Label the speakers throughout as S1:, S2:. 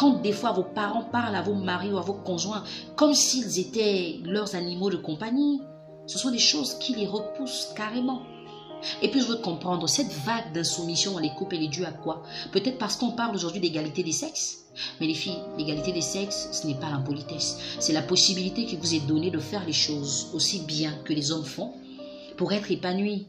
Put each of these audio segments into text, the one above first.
S1: Quand des fois vos parents parlent à vos maris ou à vos conjoints comme s'ils étaient leurs animaux de compagnie, ce sont des choses qui les repoussent carrément. Et puis je veux comprendre, cette vague d'insoumission dans les couples, elle est due à quoi? Peut-être parce qu'on parle aujourd'hui d'égalité des sexes. Mais les filles, l'égalité des sexes, ce n'est pas l'impolitesse. C'est la possibilité qui vous est donnée de faire les choses aussi bien que les hommes font pour être épanouis.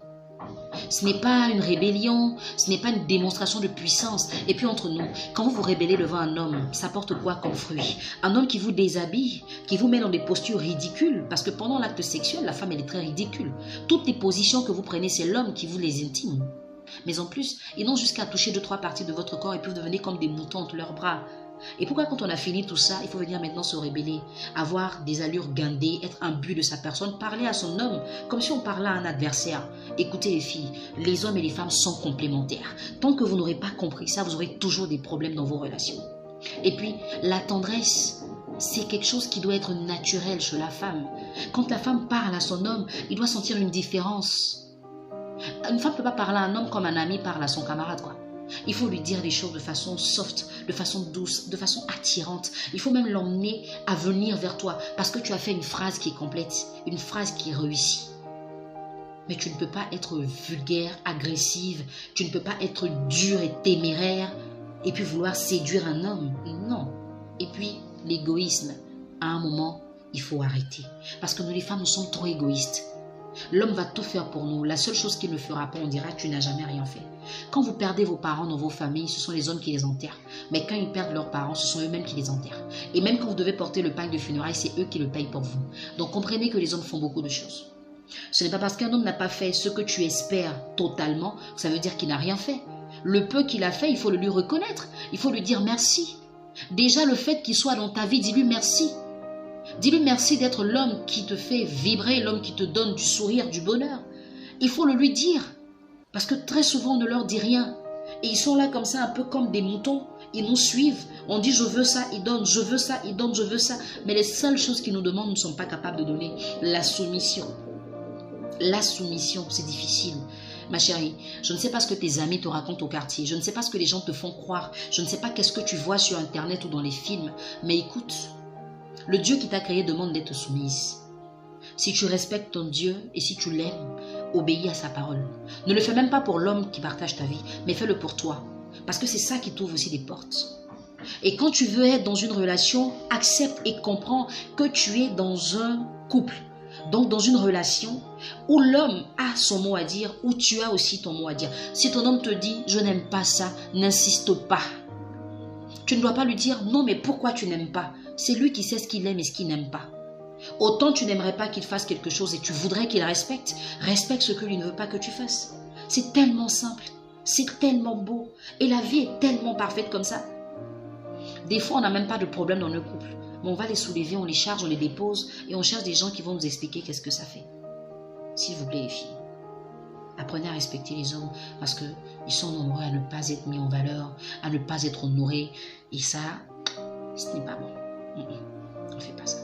S1: Ce n'est pas une rébellion, ce n'est pas une démonstration de puissance. Et puis entre nous, quand vous vous rébellez devant un homme, ça porte quoi comme fruit? Un homme qui vous déshabille, qui vous met dans des postures ridicules, parce que pendant l'acte sexuel, la femme elle est très ridicule. Toutes les positions que vous prenez, c'est l'homme qui vous les intime. Mais en plus, ils n'ont jusqu'à toucher 2-3 parties de votre corps et puis vous devenez comme des moutons entre leurs bras. Et pourquoi quand on a fini tout ça, il faut venir maintenant se rebeller, avoir des allures guindées, être imbu de sa personne, parler à son homme comme si on parlait à un adversaire. Écoutez les filles, les hommes et les femmes sont complémentaires. Tant que vous n'aurez pas compris ça, vous aurez toujours des problèmes dans vos relations. Et puis, la tendresse, c'est quelque chose qui doit être naturel chez la femme. Quand la femme parle à son homme, il doit sentir une différence. Une femme ne peut pas parler à un homme comme un ami parle à son camarade, quoi. Il faut lui dire les choses de façon soft, de façon douce, de façon attirante. Il faut même l'emmener à venir vers toi parce que tu as fait une phrase qui est complète, une phrase qui est réussie. Mais tu ne peux pas être vulgaire, agressive, tu ne peux pas être dure et téméraire et puis vouloir séduire un homme. Non. Et puis, l'égoïsme, à un moment, il faut arrêter. Parce que nous les femmes, nous sommes trop égoïstes. L'homme va tout faire pour nous. La seule chose qu'il ne fera pas, on dira tu n'as jamais rien fait. Quand vous perdez vos parents dans vos familles, ce sont les hommes qui les enterrent. Mais quand ils perdent leurs parents, ce sont eux-mêmes qui les enterrent. Et même quand vous devez porter le pain de funérailles, c'est eux qui le payent pour vous. Donc comprenez que les hommes font beaucoup de choses. Ce n'est pas parce qu'un homme n'a pas fait ce que tu espères totalement, ça veut dire qu'il n'a rien fait. Le peu qu'il a fait, il faut le lui reconnaître. Il faut lui dire merci. Déjà le fait qu'il soit dans ta vie, dis-lui merci. Dis-lui merci d'être l'homme qui te fait vibrer, l'homme qui te donne du sourire, du bonheur. Il faut le lui dire. Parce que très souvent, on ne leur dit rien. Et ils sont là comme ça, un peu comme des moutons. Ils nous suivent. On dit je veux ça, ils donnent, je veux ça, ils donnent, je veux ça. Mais les seules choses qu'ils nous demandent, nous ne sommes pas capables de donner. La soumission. La soumission, c'est difficile. Ma chérie, je ne sais pas ce que tes amis te racontent au quartier. Je ne sais pas ce que les gens te font croire. Je ne sais pas qu'est-ce que tu vois sur Internet ou dans les films. Mais écoute, le Dieu qui t'a créé demande d'être soumise. Si tu respectes ton Dieu et si tu l'aimes, obéis à sa parole. Ne le fais même pas pour l'homme qui partage ta vie, mais fais-le pour toi. Parce que c'est ça qui t'ouvre aussi des portes. Et quand tu veux être dans une relation, accepte et comprends que tu es dans un couple. Donc dans une relation où l'homme a son mot à dire, où tu as aussi ton mot à dire. Si ton homme te dit « je n'aime pas ça », n'insiste pas. Tu ne dois pas lui dire « non mais pourquoi tu n'aimes pas ?» C'est lui qui sait ce qu'il aime et ce qu'il n'aime pas. Autant tu n'aimerais pas qu'il fasse quelque chose et tu voudrais qu'il respecte. Respecte ce que lui ne veut pas que tu fasses. C'est tellement simple. C'est tellement beau. Et la vie est tellement parfaite comme ça. Des fois, on n'a même pas de problème dans le couple. Mais on va les soulever, on les charge, on les dépose et on cherche des gens qui vont nous expliquer qu'est-ce que ça fait. S'il vous plaît, les filles, apprenez à respecter les hommes parce qu'ils sont nombreux à ne pas être mis en valeur, à ne pas être honorés. Et ça, ce n'est pas bon. On ne fait pas ça.